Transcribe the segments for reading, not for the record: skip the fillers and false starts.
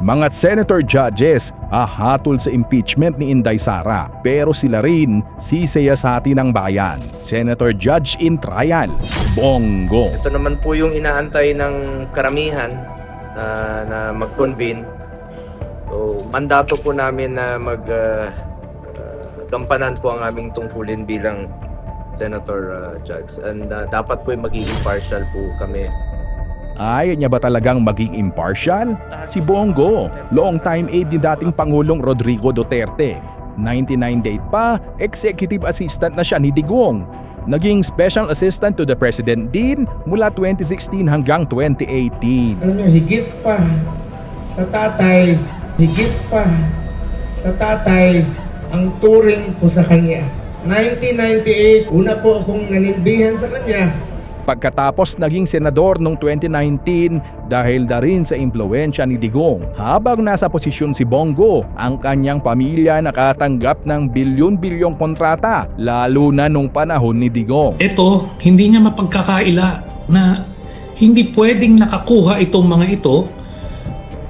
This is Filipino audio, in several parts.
Mga senator judges hahatol sa impeachment ni Inday Sara, pero sila rin sisiyasati ng bayan. Senator Judge in Trial, Bongo. Ito naman po yung inaantay ng karamihan na mag-convene. So, mandato po namin na gampanan po ang aming tungkulin bilang Senator Judge. And dapat po maging impartial po kami. Ayaw niya ba talagang maging impartial? Si Bongo, long-time aide ni dating Pangulong Rodrigo Duterte. 99 pa, executive assistant na siya ni Digong. Naging special assistant to the president din mula 2016 hanggang 2018. Alam nyo, higit pa sa tatay ang turing ko sa kanya. 1998, una po akong nanindihan sa kanya. Pagkatapos naging senador noong 2019 dahil na rin sa impluwensya ni Digong. Habang nasa posisyon si Bongo, ang kanyang pamilya nakatanggap ng bilyon-bilyong kontrata, lalo na nung panahon ni Digong. Ito, hindi niya mapagkakaila na hindi pwedeng nakakuha itong mga ito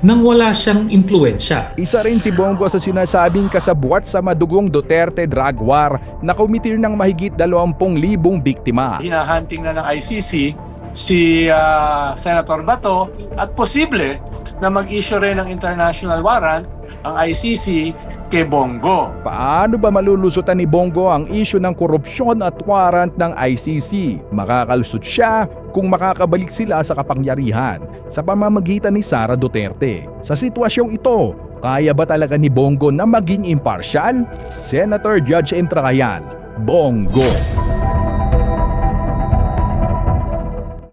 nang wala siyang impluwensya. Isa rin si Bongo sa sinasabing kasabwat sa madugong Duterte drug war na kumitir ng mahigit 20,000 biktima. Hinahunting na ng ICC si Senator Bato at posible na mag-issue rin ng international warrant ang ICC kay Bongo. Paano ba malulusutan ni Bongo ang issue ng korupsyon at warrant ng ICC? Makakalusot siya kung makakabalik sila sa kapangyarihan sa pamamagitan ni Sara Duterte. Sa sitwasyong ito, kaya ba talaga ni Bongo na maging impartial? Senator Judge in Trial, Bongo.